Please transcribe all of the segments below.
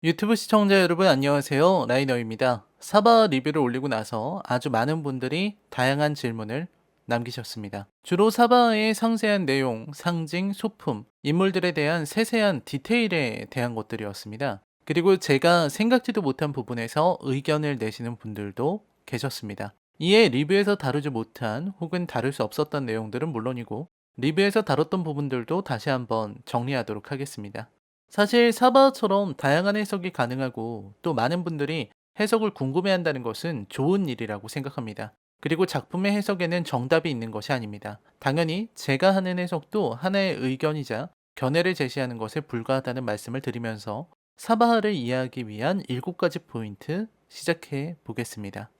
유튜브 시청자 여러분 안녕하세요. 라이너입니다. 사바 리뷰를 올리고 나서 아주 많은 분들이 다양한 질문을 남기셨습니다. 주로 사바의 상세한 내용, 상징, 소품, 인물들에 대한 세세한 디테일에 대한 것들이었습니다. 그리고 제가 생각지도 못한 부분에서 의견을 내시는 분들도 계셨습니다. 이에 리뷰에서 다루지 못한 혹은 다룰 수 없었던 내용들은 물론이고 리뷰에서 다뤘던 부분들도 다시 한번 정리하도록 하겠습니다. 사실 사바처럼 다양한 해석이 가능하고 또 많은 분들이 해석을 궁금해한다는 것은 좋은 일이라고 생각합니다. 그리고 작품의 해석에는 정답이 있는 것이 아닙니다. 당연히 제가 하는 해석도 하나의 의견이자 견해를 제시하는 것에 불과하다는 말씀을 드리면서 사바하를 이해하기 위한 7가지 포인트 시작해 보겠습니다.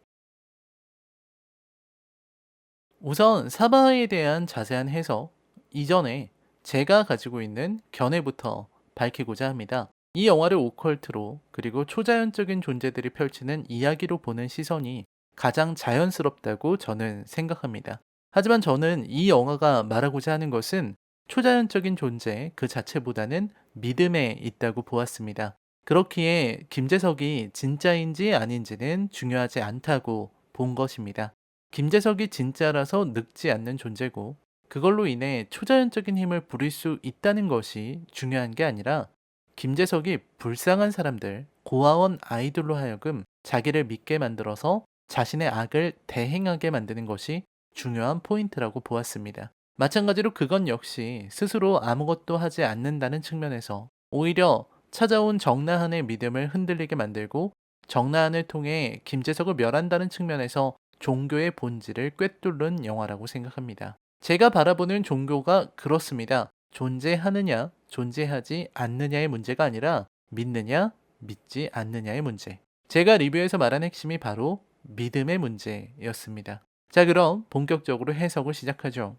우선 사바하에 대한 자세한 해석 이전에 제가 가지고 있는 견해부터 밝히고자 합니다. 이 영화를 오컬트로 그리고 초자연적인 존재들이 펼치는 이야기로 보는 시선이 가장 자연스럽다고 저는 생각합니다. 하지만 저는 이 영화가 말하고자 하는 것은 초자연적인 존재 그 자체보다는 믿음에 있다고 보았습니다. 그렇기에 김재석이 진짜인지 아닌지는 중요하지 않다고 본 것입니다. 김재석이 진짜라서 늙지 않는 존재고 그걸로 인해 초자연적인 힘을 부릴 수 있다는 것이 중요한 게 아니라 김재석이 불쌍한 사람들, 고아원 아이들로 하여금 자기를 믿게 만들어서 자신의 악을 대행하게 만드는 것이 중요한 포인트라고 보았습니다. 마찬가지로 그건 역시 스스로 아무것도 하지 않는다는 측면에서 오히려 찾아온 정나한의 믿음을 흔들리게 만들고 정나한을 통해 김재석을 멸한다는 측면에서 종교의 본질을 꿰뚫는 영화라고 생각합니다. 제가 바라보는 종교가 그렇습니다. 존재하느냐, 존재하지 않느냐의 문제가 아니라 믿느냐, 믿지 않느냐의 문제. 제가 리뷰에서 말한 핵심이 바로 믿음의 문제였습니다. 자, 그럼 본격적으로 해석을 시작하죠.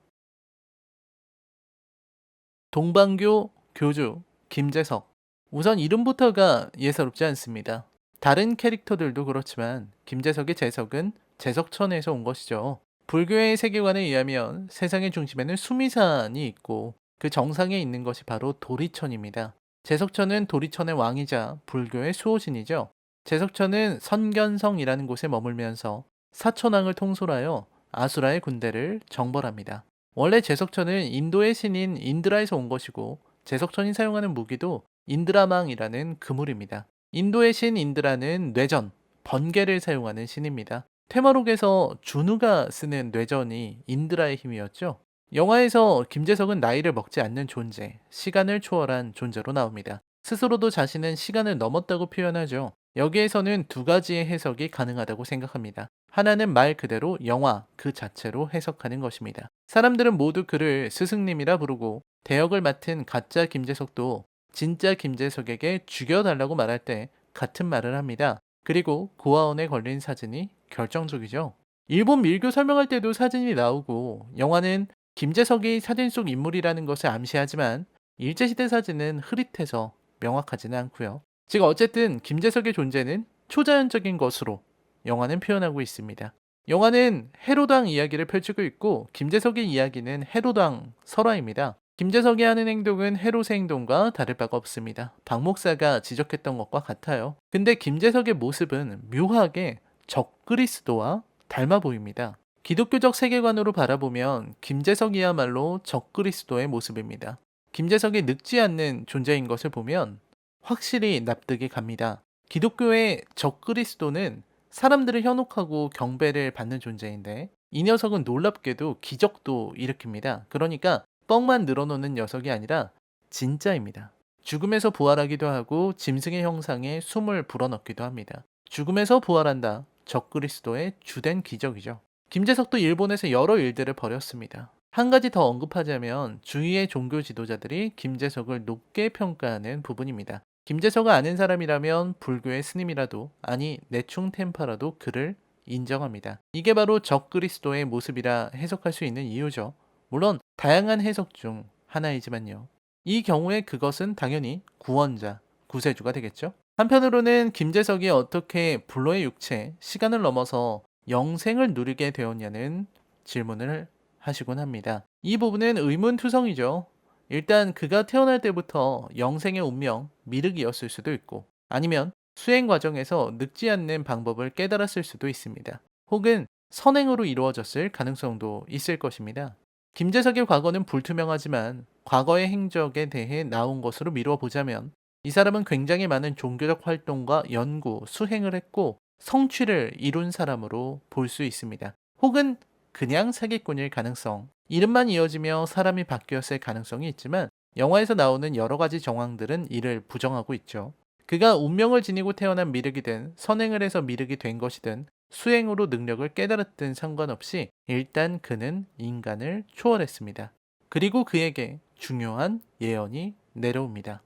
동방교 교주 김재석. 우선 이름부터가 예사롭지 않습니다. 다른 캐릭터들도 그렇지만 김재석의 재석은 재석천에서 온 것이죠. 불교의 세계관에 의하면 세상의 중심에는 수미산이 있고 그 정상에 있는 것이 바로 도리천입니다. 재석천은 도리천의 왕이자 불교의 수호신이죠. 재석천은 선견성이라는 곳에 머물면서 사천왕을 통솔하여 아수라의 군대를 정벌합니다. 원래 제석천은 인도의 신인 인드라에서 온 것이고 제석천이 사용하는 무기도 인드라망이라는 그물입니다. 인도의 신 인드라는 뇌전, 번개를 사용하는 신입니다. 테마록에서 준우가 쓰는 뇌전이 인드라의 힘이었죠. 영화에서 김재석은 나이를 먹지 않는 존재, 시간을 초월한 존재로 나옵니다. 스스로도 자신은 시간을 넘었다고 표현하죠. 여기에서는 두 가지의 해석이 가능하다고 생각합니다. 하나는 말 그대로 영화 그 자체로 해석하는 것입니다. 사람들은 모두 그를 스승님이라 부르고 대역을 맡은 가짜 김재석도 진짜 김재석에게 죽여달라고 말할 때 같은 말을 합니다. 그리고 고아원에 걸린 사진이 결정적이죠. 일본 밀교 설명할 때도 사진이 나오고 영화는 김재석이 사진 속 인물이라는 것을 암시하지만 일제시대 사진은 흐릿해서 명확하지는 않고요. 즉 어쨌든 김재석의 존재는 초자연적인 것으로 영화는 표현하고 있습니다. 영화는 해로당 이야기를 펼치고 있고 김재석의 이야기는 해로당 설화입니다. 김재석이 하는 행동은 해로의 행동과 다를 바가 없습니다. 박 목사가 지적했던 것과 같아요. 근데 김재석의 모습은 묘하게 적그리스도와 닮아 보입니다. 기독교적 세계관으로 바라보면 김재석이야말로 적그리스도의 모습입니다. 김재석이 늙지 않는 존재인 것을 보면 확실히 납득이 갑니다. 기독교의 적그리스도는 사람들을 현혹하고 경배를 받는 존재인데 이 녀석은 놀랍게도 기적도 일으킵니다. 그러니까 뻥만 늘어놓는 녀석이 아니라 진짜입니다. 죽음에서 부활하기도 하고 짐승의 형상에 숨을 불어넣기도 합니다. 죽음에서 부활한다. 적그리스도의 주된 기적이죠. 김재석도 일본에서 여러 일들을 벌였습니다. 한 가지 더 언급하자면 주위의 종교 지도자들이 김재석을 높게 평가하는 부분입니다. 김재석을 아는 사람이라면 불교의 스님이라도 아니 내충템파라도 그를 인정합니다. 이게 바로 적그리스도의 모습이라 해석할 수 있는 이유죠. 물론 다양한 해석 중 하나이지만요. 이 경우에 그것은 당연히 구원자, 구세주가 되겠죠. 한편으로는 김재석이 어떻게 불로의 육체, 시간을 넘어서 영생을 누리게 되었냐는 질문을 하시곤 합니다. 이 부분은 의문투성이죠. 일단 그가 태어날 때부터 영생의 운명, 미륵이었을 수도 있고 아니면 수행 과정에서 늙지 않는 방법을 깨달았을 수도 있습니다. 혹은 선행으로 이루어졌을 가능성도 있을 것입니다. 김재석의 과거는 불투명하지만 과거의 행적에 대해 나온 것으로 미루어 보자면 이 사람은 굉장히 많은 종교적 활동과 연구, 수행을 했고 성취를 이룬 사람으로 볼 수 있습니다. 혹은 그냥 사기꾼일 가능성, 이름만 이어지며 사람이 바뀌었을 가능성이 있지만 영화에서 나오는 여러 가지 정황들은 이를 부정하고 있죠. 그가 운명을 지니고 태어난 미륵이든 선행을 해서 미륵이 된 것이든 수행으로 능력을 깨달았든 상관없이 일단 그는 인간을 초월했습니다. 그리고 그에게 중요한 예언이 내려옵니다.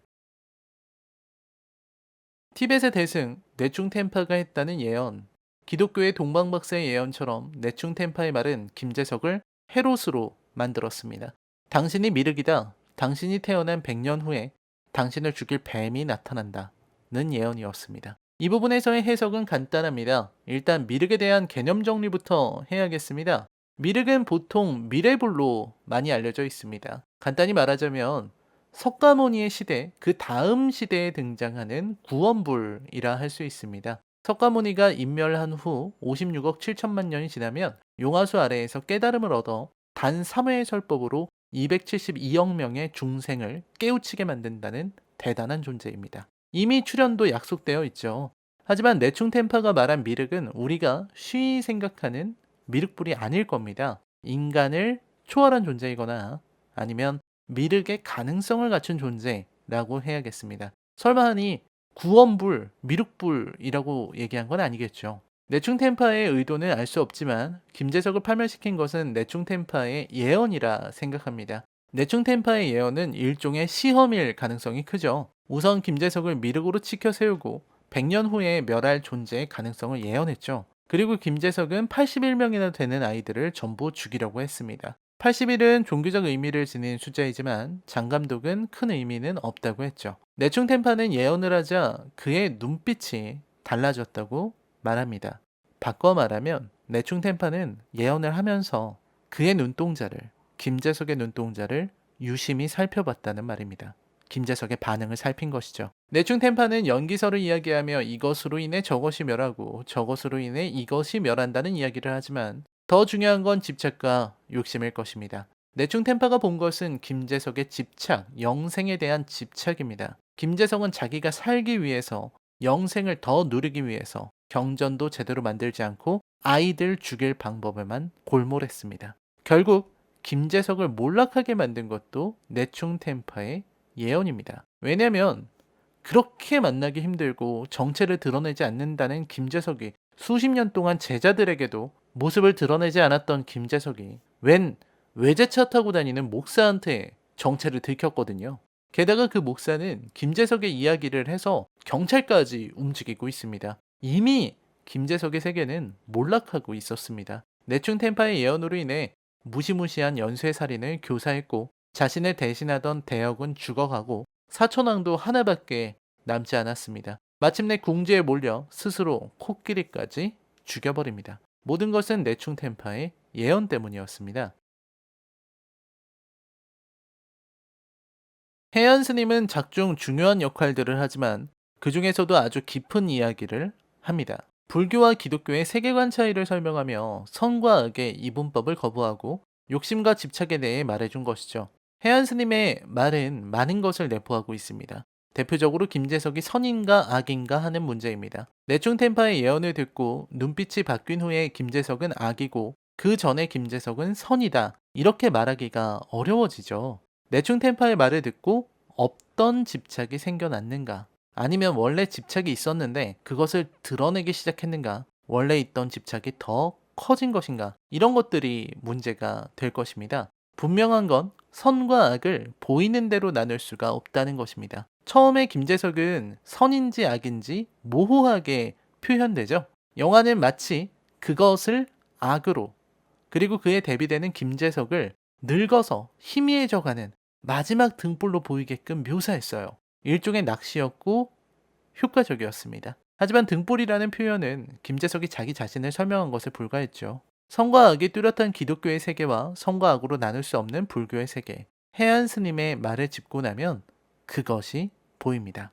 티벳의 대승 내충템파가 했다는 예언. 기독교의 동방박사의 예언처럼 내충템파의 말은 김재석을 헤롯으로 만들었습니다. 당신이 미륵이다. 당신이 태어난 100년 후에 당신을 죽일 뱀이 나타난다. 는 예언이었습니다. 이 부분에서의 해석은 간단합니다. 일단 미륵에 대한 개념 정리부터 해야겠습니다. 미륵은 보통 미래불로 많이 알려져 있습니다. 간단히 말하자면 석가모니의 시대, 그 다음 시대에 등장하는 구원불이라 할 수 있습니다. 석가모니가 인멸한 후 56억 7천만 년이 지나면 용화수 아래에서 깨달음을 얻어 단 3회의 설법으로 272억 명의 중생을 깨우치게 만든다는 대단한 존재입니다. 이미 출현도 약속되어 있죠. 하지만 내충템파가 말한 미륵은 우리가 쉬이 생각하는 미륵불이 아닐 겁니다. 인간을 초월한 존재이거나 아니면 미륵의 가능성을 갖춘 존재라고 해야겠습니다. 설마 하니 구원불, 미륵불이라고 얘기한 건 아니겠죠. 내충템파의 의도는 알 수 없지만 김재석을 파멸시킨 것은 내충템파의 예언이라 생각합니다. 내충템파의 예언은 일종의 시험일 가능성이 크죠. 우선 김재석을 미륵으로 치켜 세우고 100년 후에 멸할 존재의 가능성을 예언했죠. 그리고 김재석은 81명이나 되는 아이들을 전부 죽이려고 했습니다. 80일은 종교적 의미를 지닌 숫자이지만 장 감독은 큰 의미는 없다고 했죠. 내충템파는 예언을 하자 그의 눈빛이 달라졌다고 말합니다. 바꿔 말하면 내충템파는 예언을 하면서 그의 눈동자를, 김재석의 눈동자를 유심히 살펴봤다는 말입니다. 김재석의 반응을 살핀 것이죠. 내충템파는 연기설을 이야기하며 이것으로 인해 저것이 멸하고 저것으로 인해 이것이 멸한다는 이야기를 하지만 더 중요한 건 집착과 욕심일 것입니다. 내충템파가 본 것은 김재석의 집착, 영생에 대한 집착입니다. 김재석은 자기가 살기 위해서, 영생을 더 누리기 위해서 경전도 제대로 만들지 않고 아이들 죽일 방법에만 골몰했습니다. 결국 김재석을 몰락하게 만든 것도 내충템파의 예언입니다. 왜냐면 그렇게 만나기 힘들고 정체를 드러내지 않는다는 김재석이 수십 년 동안 제자들에게도 모습을 드러내지 않았던 김재석이 웬 외제차 타고 다니는 목사한테 정체를 들켰거든요. 게다가 그 목사는 김재석의 이야기를 해서 경찰까지 움직이고 있습니다. 이미 김재석의 세계는 몰락하고 있었습니다. 내충템파의 예언으로 인해 무시무시한 연쇄살인을 교사했고 자신을 대신하던 대역은 죽어가고 사촌왕도 하나밖에 남지 않았습니다. 마침내 궁지에 몰려 스스로 코끼리까지 죽여버립니다. 모든 것은 내충템파의 예언 때문이었습니다. 해안 스님은 작중 중요한 역할들을 하지만 그 중에서도 아주 깊은 이야기를 합니다. 불교와 기독교의 세계관 차이를 설명하며 선과 악의 이분법을 거부하고 욕심과 집착에 대해 말해준 것이죠. 해안 스님의 말은 많은 것을 내포하고 있습니다. 대표적으로 김재석이 선인가 악인가 하는 문제입니다. 내충템파의 예언을 듣고 눈빛이 바뀐 후에 김재석은 악이고 그 전에 김재석은 선이다. 이렇게 말하기가 어려워지죠. 내충템파의 말을 듣고 없던 집착이 생겨났는가? 아니면 원래 집착이 있었는데 그것을 드러내기 시작했는가? 원래 있던 집착이 더 커진 것인가? 이런 것들이 문제가 될 것입니다. 분명한 건 선과 악을 보이는 대로 나눌 수가 없다는 것입니다. 처음에 김재석은 선인지 악인지 모호하게 표현되죠. 영화는 마치 그것을 악으로 그리고 그에 대비되는 김재석을 늙어서 희미해져가는 마지막 등불로 보이게끔 묘사했어요. 일종의 낚시였고 효과적이었습니다. 하지만 등불이라는 표현은 김재석이 자기 자신을 설명한 것에 불과했죠. 선과 악이 뚜렷한 기독교의 세계와 선과 악으로 나눌 수 없는 불교의 세계. 해안 스님의 말을 짚고 나면 그것이 보입니다.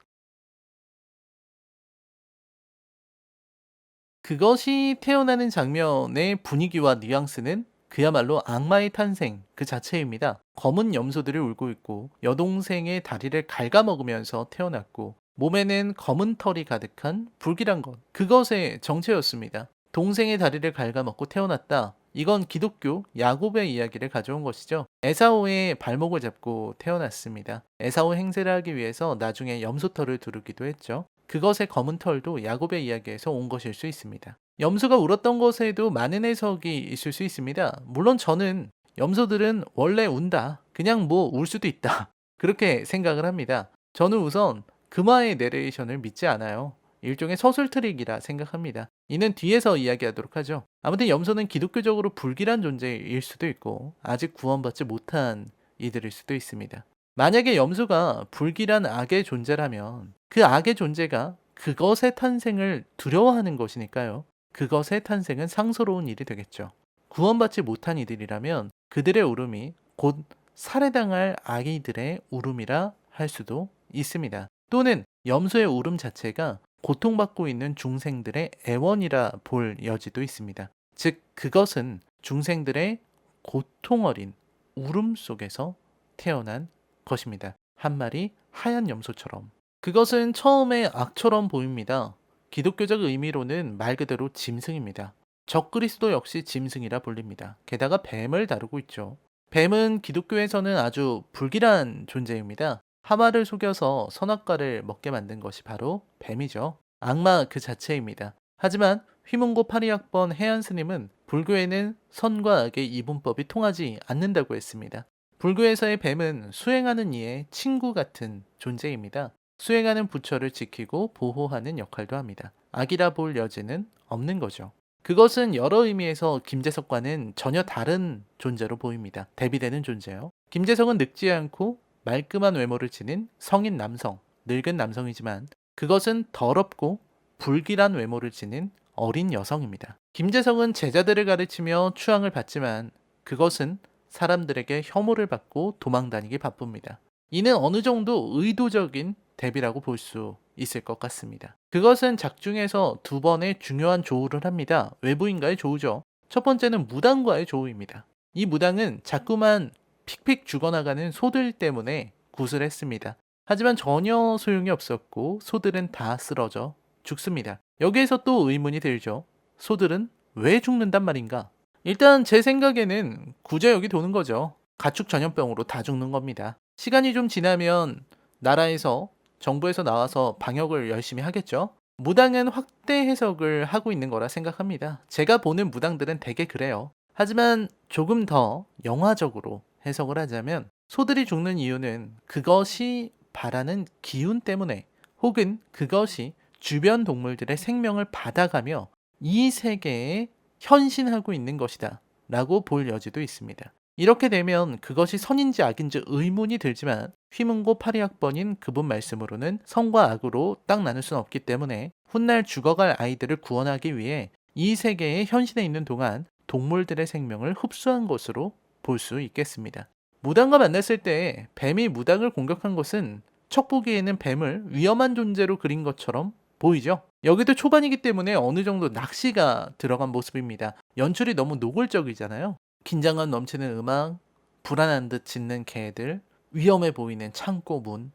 그것이 태어나는 장면의 분위기와 뉘앙스는 그야말로 악마의 탄생 그 자체입니다. 검은 염소들이 울고 있고 여동생의 다리를 갉아먹으면서 태어났고 몸에는 검은 털이 가득한 불길한 것. 그것의 정체였습니다. 동생의 다리를 갉아먹고 태어났다. 이건 기독교 야곱의 이야기를 가져온 것이죠. 에사오의 발목을 잡고 태어났습니다. 에사오 행세를 하기 위해서 나중에 염소털을 두르기도 했죠. 그것의 검은 털도 야곱의 이야기에서 온 것일 수 있습니다. 염소가 울었던 것에도 많은 해석이 있을 수 있습니다. 물론 저는 염소들은 원래 운다. 그냥 뭐 울 수도 있다. 그렇게 생각을 합니다. 저는 우선 금화의 내레이션을 믿지 않아요. 일종의 서술 트릭이라 생각합니다. 이는 뒤에서 이야기하도록 하죠. 아무튼 염소는 기독교적으로 불길한 존재일 수도 있고 아직 구원받지 못한 이들일 수도 있습니다. 만약에 염소가 불길한 악의 존재라면 그 악의 존재가 그것의 탄생을 두려워하는 것이니까요. 그것의 탄생은 상스러운 일이 되겠죠. 구원받지 못한 이들이라면 그들의 울음이 곧 살해당할 아기들의 울음이라 할 수도 있습니다. 또는 염소의 울음 자체가 고통받고 있는 중생들의 애원이라 볼 여지도 있습니다. 즉, 그것은 중생들의 고통 어린 울음 속에서 태어난 것입니다. 한 마리 하얀 염소처럼. 그것은 처음에 악처럼 보입니다. 기독교적 의미로는 말 그대로 짐승입니다. 적그리스도 역시 짐승이라 불립니다. 게다가 뱀을 다루고 있죠. 뱀은 기독교에서는 아주 불길한 존재입니다. 하마를 속여서 선악과를 먹게 만든 것이 바로 뱀이죠. 악마 그 자체입니다. 하지만 휘문고 82학번 해안 스님은 불교에는 선과 악의 이분법이 통하지 않는다고 했습니다. 불교에서의 뱀은 수행하는 이의 친구 같은 존재입니다. 수행하는 부처를 지키고 보호하는 역할도 합니다. 악이라 볼 여지는 없는 거죠. 그것은 여러 의미에서 김재석과는 전혀 다른 존재로 보입니다. 대비되는 존재요. 김재석은 늙지 않고 말끔한 외모를 지닌 성인 남성, 늙은 남성이지만 그것은 더럽고 불길한 외모를 지닌 어린 여성입니다. 김재석은 제자들을 가르치며 추앙을 받지만 그것은 사람들에게 혐오를 받고 도망다니기 바쁩니다. 이는 어느 정도 의도적인 대비라고 볼 수 있을 것 같습니다. 그것은 작중에서 두 번의 중요한 조우를 합니다. 외부인과의 조우죠. 첫 번째는 무당과의 조우입니다. 이 무당은 자꾸만 픽픽 죽어나가는 소들 때문에 구슬했습니다. 하지만 전혀 소용이 없었고 소들은 다 쓰러져 죽습니다. 여기에서 또 의문이 들죠. 소들은 왜 죽는단 말인가? 일단 제 생각에는 구제역이 도는 거죠. 가축 전염병으로 다 죽는 겁니다. 시간이 좀 지나면 나라에서 정부에서 나와서 방역을 열심히 하겠죠. 무당은 확대 해석을 하고 있는 거라 생각합니다. 제가 보는 무당들은 대개 그래요. 하지만 조금 더 영화적으로 해석을 하자면 소들이 죽는 이유는 그것이 바라는 기운 때문에 혹은 그것이 주변 동물들의 생명을 받아가며 이 세계에 현신하고 있는 것이다 라고 볼 여지도 있습니다. 이렇게 되면 그것이 선인지 악인지 의문이 들지만 휘문고 82학번인 그분 말씀으로는 선과 악으로 딱 나눌 수는 없기 때문에 훗날 죽어갈 아이들을 구원하기 위해 이 세계에 현신해 있는 동안 동물들의 생명을 흡수한 것으로 볼 수 있겠습니다. 무당과 만났을 때 뱀이 무당을 공격한 것은 척 보기에는 뱀을 위험한 존재로 그린 것처럼 보이죠? 여기도 초반이기 때문에 어느 정도 낚시가 들어간 모습입니다. 연출이 너무 노골적이잖아요. 긴장감 넘치는 음악, 불안한 듯 짖는 개들, 위험해 보이는 창고 문,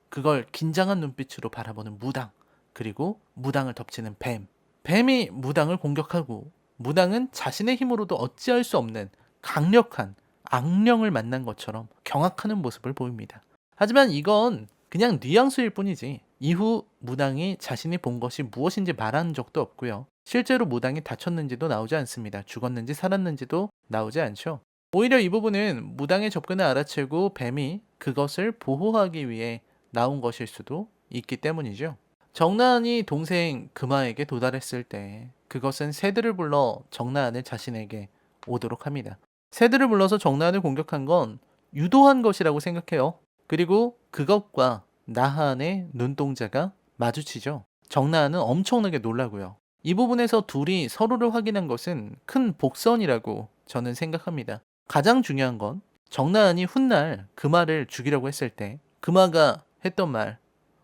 그걸 긴장한 눈빛으로 바라보는 무당, 그리고 무당을 덮치는 뱀. 뱀이 무당을 공격하고 무당은 자신의 힘으로도 어찌할 수 없는 강력한 악령을 만난 것처럼 경악하는 모습을 보입니다. 하지만 이건 그냥 뉘앙스일 뿐이지 이후 무당이 자신이 본 것이 무엇인지 말하는 적도 없고요. 실제로 무당이 다쳤는지도 나오지 않습니다. 죽었는지 살았는지도 나오지 않죠. 오히려 이 부분은 무당의 접근을 알아채고 뱀이 그것을 보호하기 위해 나온 것일 수도 있기 때문이죠. 정나은이 동생 금화에게 도달했을 때 그것은 새들을 불러 정나은을 자신에게 오도록 합니다. 새들을 불러서 정나은을 공격한 건 유도한 것이라고 생각해요. 그리고 그것과 나한의 눈동자가 마주치죠. 정나은은 엄청나게 놀라고요. 이 부분에서 둘이 서로를 확인한 것은 큰 복선이라고 저는 생각합니다. 가장 중요한 건 정나은이 훗날 금화를 죽이려고 했을 때 금화가 했던 말,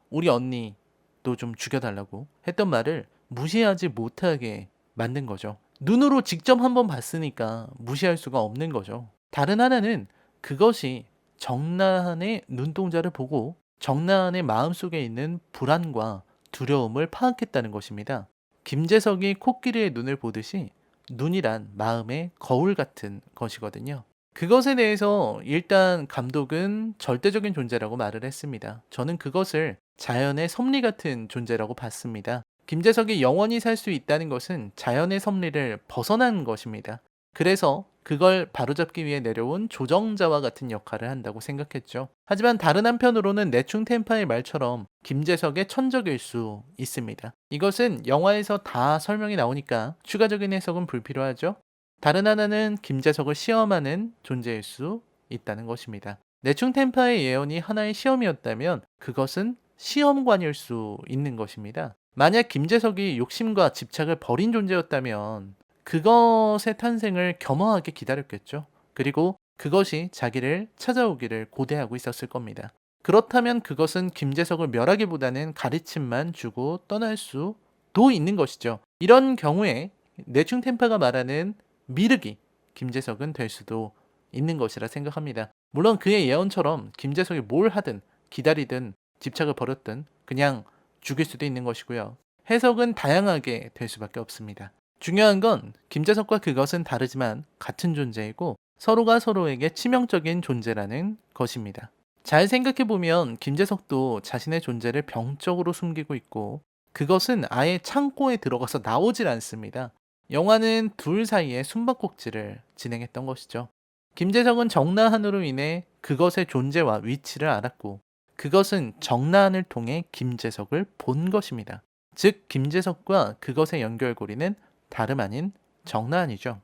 우리 언니도 좀 죽여달라고 했던 말을 무시하지 못하게 만든 거죠. 눈으로 직접 한번 봤으니까 무시할 수가 없는 거죠. 다른 하나는 그것이 정나한의 눈동자를 보고 정나한의 마음속에 있는 불안과 두려움을 파악했다는 것입니다. 김재석이 코끼리의 눈을 보듯이 눈이란 마음의 거울 같은 것이거든요. 그것에 대해서 일단 감독은 절대적인 존재라고 말을 했습니다. 저는 그것을 자연의 섭리 같은 존재라고 봤습니다. 김재석이 영원히 살 수 있다는 것은 자연의 섭리를 벗어난 것입니다. 그래서 그걸 바로잡기 위해 내려온 조정자와 같은 역할을 한다고 생각했죠. 하지만 다른 한편으로는 내충 템파의 말처럼 김재석의 천적일 수 있습니다. 이것은 영화에서 다 설명이 나오니까 추가적인 해석은 불필요하죠. 다른 하나는 김재석을 시험하는 존재일 수 있다는 것입니다. 내충 템파의 예언이 하나의 시험이었다면 그것은 시험관일 수 있는 것입니다. 만약 김재석이 욕심과 집착을 버린 존재였다면 그것의 탄생을 겸허하게 기다렸겠죠. 그리고 그것이 자기를 찾아오기를 고대하고 있었을 겁니다. 그렇다면 그것은 김재석을 멸하기보다는 가르침만 주고 떠날 수도 있는 것이죠. 이런 경우에 내충 템파가 말하는 미륵이 김재석은 될 수도 있는 것이라 생각합니다. 물론 그의 예언처럼 김재석이 뭘 하든 기다리든 집착을 버렸든 그냥 죽일 수도 있는 것이고요. 해석은 다양하게 될 수밖에 없습니다. 중요한 건 김재석과 그것은 다르지만 같은 존재이고 서로가 서로에게 치명적인 존재라는 것입니다. 잘 생각해보면 김재석도 자신의 존재를 병적으로 숨기고 있고 그것은 아예 창고에 들어가서 나오질 않습니다. 영화는 둘 사이에 숨바꼭질을 진행했던 것이죠. 김재석은 정나한으로 인해 그것의 존재와 위치를 알았고 그것은 정나한을 통해 김재석을 본 것입니다. 즉 김재석과 그것의 연결고리는 다름 아닌 정나한이죠.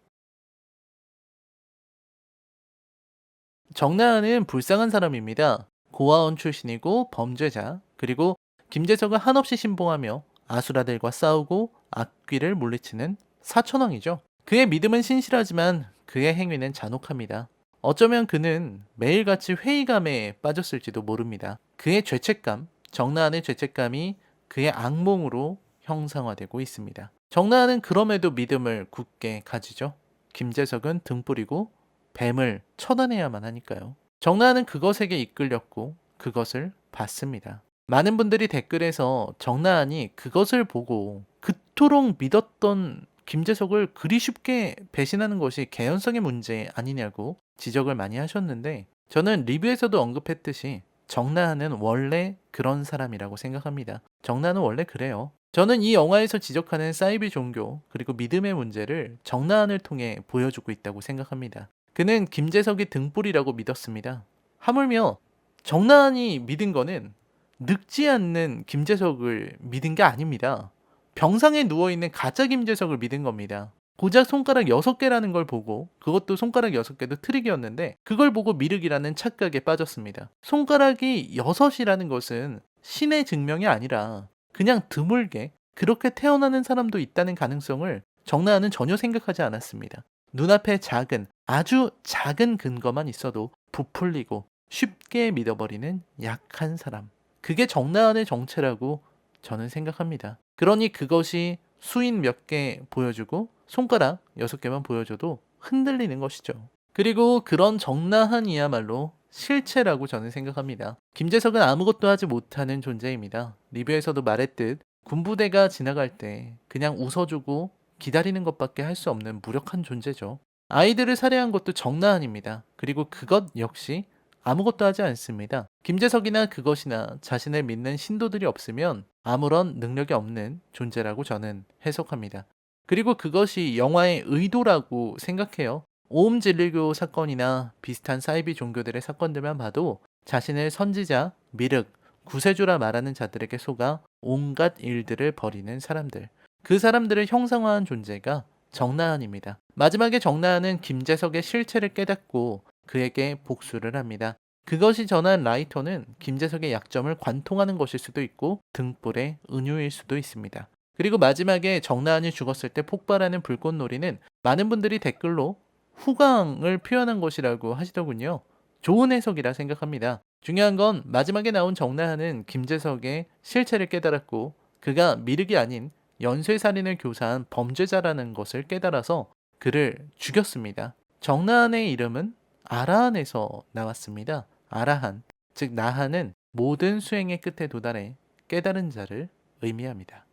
정나한은 불쌍한 사람입니다. 고아원 출신이고 범죄자, 그리고 김재석을 한없이 신봉하며 아수라들과 싸우고 악귀를 물리치는 사천왕이죠. 그의 믿음은 신실하지만 그의 행위는 잔혹합니다. 어쩌면 그는 매일같이 회의감에 빠졌을지도 모릅니다. 그의 죄책감, 정나한의 죄책감이 그의 악몽으로 형상화되고 있습니다. 정나한은 그럼에도 믿음을 굳게 가지죠. 김재석은 등불이고 뱀을 처단해야만 하니까요. 정나한은 그것에게 이끌렸고 그것을 봤습니다. 많은 분들이 댓글에서 정나한이 그것을 보고 그토록 믿었던 김재석을 그리 쉽게 배신하는 것이 개연성의 문제 아니냐고 지적을 많이 하셨는데 저는 리뷰에서도 언급했듯이 정나한은 원래 그런 사람이라고 생각합니다. 정나한은 원래 그래요. 저는 이 영화에서 지적하는 사이비 종교 그리고 믿음의 문제를 정나한을 통해 보여주고 있다고 생각합니다. 그는 김재석이 등불이라고 믿었습니다. 하물며 정나한이 믿은 거는 늙지 않는 김재석을 믿은 게 아닙니다. 병상에 누워있는 가짜 김재석을 믿은 겁니다. 고작 손가락 6개라는 걸 보고 그것도 손가락 6개도 트릭이었는데 그걸 보고 미륵이라는 착각에 빠졌습니다. 손가락이 6이라는 것은 신의 증명이 아니라 그냥 드물게 그렇게 태어나는 사람도 있다는 가능성을 정나한은 전혀 생각하지 않았습니다. 눈앞에 작은 아주 작은 근거만 있어도 부풀리고 쉽게 믿어버리는 약한 사람. 그게 정나한의 정체라고 저는 생각합니다. 그러니 그것이 수인 몇 개 보여주고 손가락 6개만 보여줘도 흔들리는 것이죠. 그리고 그런 정나한이야말로 실체라고 저는 생각합니다. 김재석은 아무것도 하지 못하는 존재입니다. 리뷰에서도 말했듯 군부대가 지나갈 때 그냥 웃어주고 기다리는 것밖에 할 수 없는 무력한 존재죠. 아이들을 살해한 것도 정나한입니다. 그리고 그것 역시 아무것도 하지 않습니다. 김재석이나 그것이나 자신을 믿는 신도들이 없으면 아무런 능력이 없는 존재라고 저는 해석합니다. 그리고 그것이 영화의 의도라고 생각해요. 오음 진리교 사건이나 비슷한 사이비 종교들의 사건들만 봐도 자신을 선지자, 미륵, 구세주라 말하는 자들에게 속아 온갖 일들을 벌이는 사람들. 그 사람들을 형상화한 존재가 정나한입니다. 마지막에 정나한은 김재석의 실체를 깨닫고 그에게 복수를 합니다. 그것이 전한 라이터는 김재석의 약점을 관통하는 것일 수도 있고 등불의 은유일 수도 있습니다. 그리고 마지막에 정나한이 죽었을 때 폭발하는 불꽃놀이는 많은 분들이 댓글로 후광을 표현한 것이라고 하시더군요. 좋은 해석이라 생각합니다. 중요한 건 마지막에 나온 정나한은 김재석의 실체를 깨달았고 그가 미륵이 아닌 연쇄살인을 교사한 범죄자라는 것을 깨달아서 그를 죽였습니다. 정나한의 이름은 아라한에서 나왔습니다. 아라한, 즉 나한은 모든 수행의 끝에 도달해 깨달은 자를 의미합니다.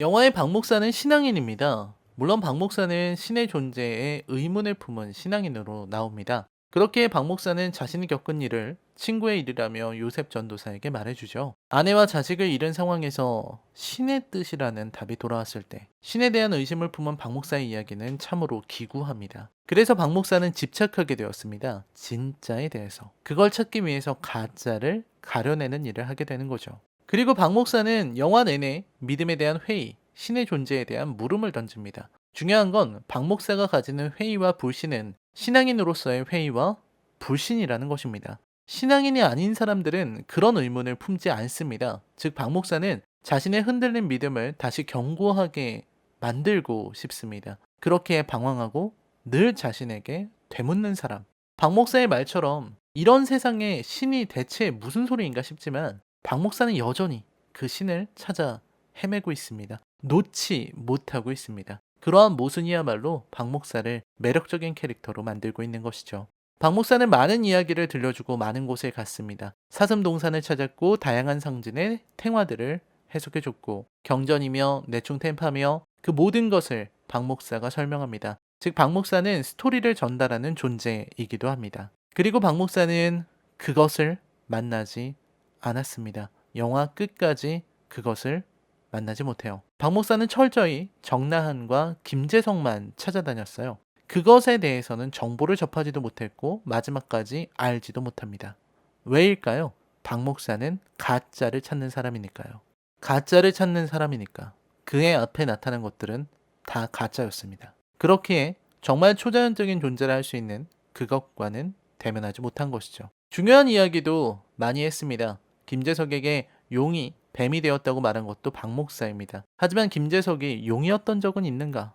영화의 박 목사는 신앙인입니다. 물론 박 목사는 신의 존재에 의문을 품은 신앙인으로 나옵니다. 그렇게 박 목사는 자신이 겪은 일을 친구의 일이라며 요셉 전도사에게 말해주죠. 아내와 자식을 잃은 상황에서 신의 뜻이라는 답이 돌아왔을 때 신에 대한 의심을 품은 박 목사의 이야기는 참으로 기구합니다. 그래서 박 목사는 집착하게 되었습니다. 진짜에 대해서. 그걸 찾기 위해서 가짜를 가려내는 일을 하게 되는 거죠. 그리고 박 목사는 영화 내내 믿음에 대한 회의, 신의 존재에 대한 물음을 던집니다. 중요한 건 박 목사가 가지는 회의와 불신은 신앙인으로서의 회의와 불신이라는 것입니다. 신앙인이 아닌 사람들은 그런 의문을 품지 않습니다. 즉, 박 목사는 자신의 흔들린 믿음을 다시 견고하게 만들고 싶습니다. 그렇게 방황하고 늘 자신에게 되묻는 사람. 박 목사의 말처럼 이런 세상에 신이 대체 무슨 소리인가 싶지만 박 목사는 여전히 그 신을 찾아 헤매고 있습니다. 놓지 못하고 있습니다. 그러한 모순이야말로 박 목사를 매력적인 캐릭터로 만들고 있는 것이죠. 박 목사는 많은 이야기를 들려주고 많은 곳에 갔습니다. 사슴동산을 찾았고 다양한 상징의 탱화들을 해석해줬고 경전이며 내충템파며 그 모든 것을 박 목사가 설명합니다. 즉 박 목사는 스토리를 전달하는 존재이기도 합니다. 그리고 박 목사는 그것을 만나지 않았습니다. 영화 끝까지 그것을 만나지 못해요. 박 목사는 철저히 정나한과 김재성만 찾아다녔어요. 그것에 대해서는 정보를 접하지도 못했고 마지막까지 알지도 못합니다. 왜일까요? 박 목사는 가짜를 찾는 사람이니까요. 가짜를 찾는 사람이니까 그의 앞에 나타난 것들은 다 가짜였습니다. 그렇기에 정말 초자연적인 존재를 할 수 있는 그것과는 대면하지 못한 것이죠. 중요한 이야기도 많이 했습니다. 김재석에게 용이 뱀이 되었다고 말한 것도 박 목사입니다. 하지만 김재석이 용이었던 적은 있는가?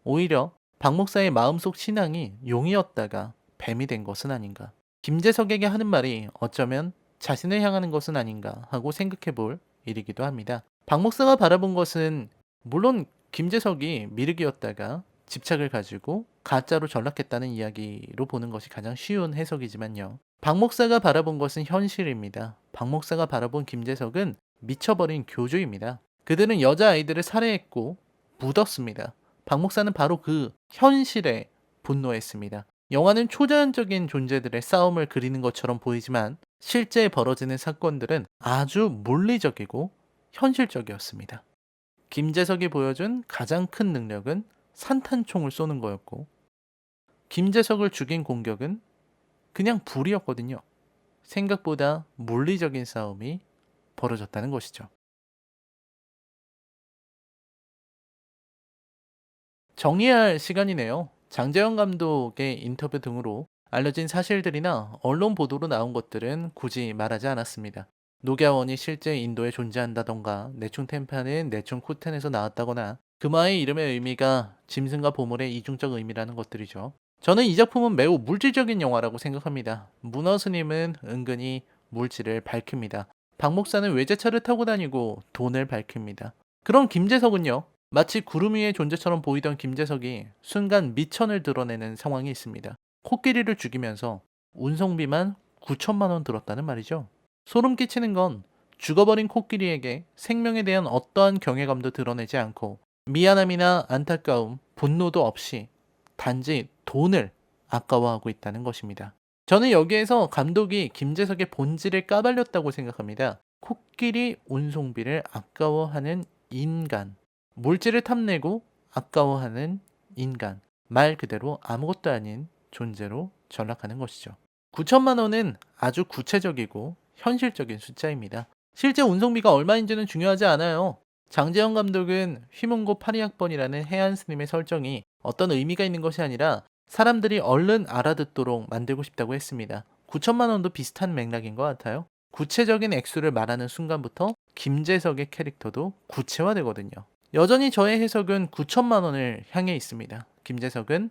오히려 박 목사의 마음속 신앙이 용이었다가 뱀이 된 것은 아닌가? 김재석에게 하는 말이 어쩌면 자신을 향하는 것은 아닌가 하고 생각해 볼 일이기도 합니다. 박 목사가 바라본 것은 물론 김재석이 미륵이었다가 집착을 가지고 가짜로 전락했다는 이야기로 보는 것이 가장 쉬운 해석이지만요. 박 목사가 바라본 것은 현실입니다. 박 목사가 바라본 김재석은 미쳐버린 교주입니다. 그들은 여자아이들을 살해했고 묻었습니다. 박 목사는 바로 그 현실에 분노했습니다. 영화는 초자연적인 존재들의 싸움을 그리는 것처럼 보이지만 실제 벌어지는 사건들은 아주 물리적이고 현실적이었습니다. 김재석이 보여준 가장 큰 능력은 산탄총을 쏘는 거였고 김재석을 죽인 공격은 그냥 불이었거든요. 생각보다 물리적인 싸움이 벌어졌다는 것이죠. 정리해야 할 시간이네요. 장재현 감독의 인터뷰 등으로 알려진 사실들이나 언론 보도로 나온 것들은 굳이 말하지 않았습니다. 노갸원이 실제 인도에 존재한다던가 내충 템파는 내충 쿠텐에서 나왔다거나 금화의 이름의 의미가 짐승과 보물의 이중적 의미라는 것들이죠. 저는 이 작품은 매우 물질적인 영화라고 생각합니다. 문어 스님은 은근히 물질을 밝힙니다. 박 목사는 외제차를 타고 다니고 돈을 밝힙니다. 그럼 김재석은요? 마치 구름 위의 존재처럼 보이던 김재석이 순간 미천을 드러내는 상황이 있습니다. 코끼리를 죽이면서 운송비만 9천만 원 들었다는 말이죠. 소름 끼치는 건 죽어버린 코끼리에게 생명에 대한 어떠한 경외감도 드러내지 않고 미안함이나 안타까움, 분노도 없이 단지 돈을 아까워하고 있다는 것입니다. 저는 여기에서 감독이 김재석의 본질을 까발렸다고 생각합니다. 코끼리 운송비를 아까워하는 인간, 물질을 탐내고 아까워하는 인간, 말 그대로 아무것도 아닌 존재로 전락하는 것이죠. 9천만 원은 아주 구체적이고 현실적인 숫자입니다. 실제 운송비가 얼마인지는 중요하지 않아요. 장재현 감독은 휘문고 파리학번이라는 해안 스님의 설정이 어떤 의미가 있는 것이 아니라 사람들이 얼른 알아듣도록 만들고 싶다고 했습니다. 9천만 원도 비슷한 맥락인 것 같아요. 구체적인 액수를 말하는 순간부터 김재석의 캐릭터도 구체화되거든요. 여전히 저의 해석은 9천만 원을 향해 있습니다. 김재석은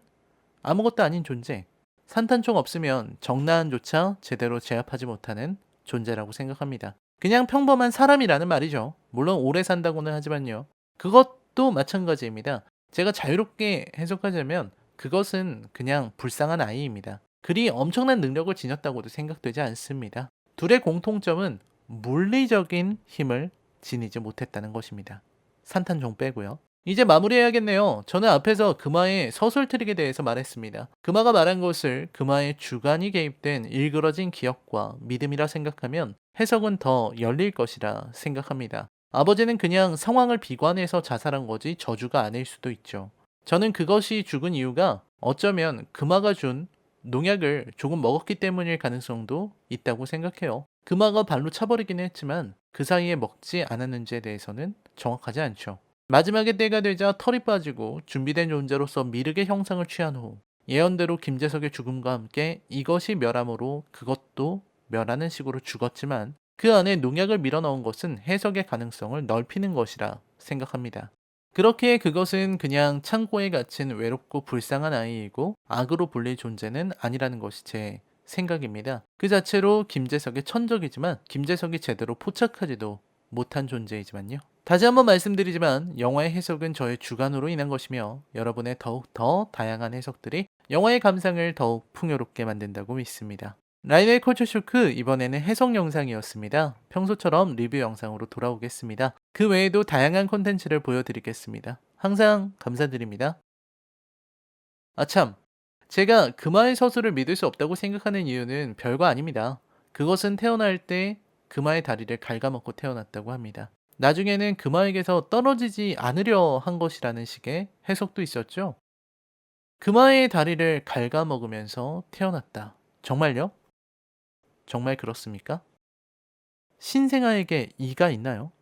아무것도 아닌 존재. 산탄총 없으면 정나한조차 제대로 제압하지 못하는 존재라고 생각합니다. 그냥 평범한 사람이라는 말이죠. 물론 오래 산다고는 하지만요. 그것도 마찬가지입니다. 제가 자유롭게 해석하자면 그것은 그냥 불쌍한 아이입니다. 그리 엄청난 능력을 지녔다고도 생각되지 않습니다. 둘의 공통점은 물리적인 힘을 지니지 못했다는 것입니다. 산탄종 빼고요. 이제 마무리해야겠네요. 저는 앞에서 금화의 서술 트릭에 대해서 말했습니다. 금화가 말한 것을 금화의 주관이 개입된 일그러진 기억과 믿음이라 생각하면 해석은 더 열릴 것이라 생각합니다. 아버지는 그냥 상황을 비관해서 자살한 거지 저주가 아닐 수도 있죠. 저는 그것이 죽은 이유가 어쩌면 금화가 준 농약을 조금 먹었기 때문일 가능성도 있다고 생각해요. 금화가 발로 차버리긴 했지만 그 사이에 먹지 않았는지에 대해서는 정확하지 않죠. 마지막에 때가 되자 털이 빠지고 준비된 존재로서 미륵의 형상을 취한 후 예언대로 김재석의 죽음과 함께 이것이 멸함으로 그것도 멸하는 식으로 죽었지만 그 안에 농약을 밀어넣은 것은 해석의 가능성을 넓히는 것이라 생각합니다. 그렇게 그것은 그냥 창고에 갇힌 외롭고 불쌍한 아이이고 악으로 불릴 존재는 아니라는 것이 제 생각입니다. 그 자체로 김재석의 천적이지만 김재석이 제대로 포착하지도 못한 존재이지만요. 다시 한번 말씀드리지만 영화의 해석은 저의 주관으로 인한 것이며 여러분의 더욱 더 다양한 해석들이 영화의 감상을 더욱 풍요롭게 만든다고 믿습니다. 라이너의 컬처 쇼크 이번에는 해석 영상이었습니다. 평소처럼 리뷰 영상으로 돌아오겠습니다. 그 외에도 다양한 콘텐츠를 보여드리겠습니다. 항상 감사드립니다. 아참, 제가 금화의 서술을 믿을 수 없다고 생각하는 이유는 별거 아닙니다. 그것은 태어날 때 금화의 다리를 갉아먹고 태어났다고 합니다. 나중에는 금화에게서 떨어지지 않으려 한 것이라는 식의 해석도 있었죠. 금화의 다리를 갉아먹으면서 태어났다. 정말요? 정말 그렇습니까? 신생아에게 이가 있나요?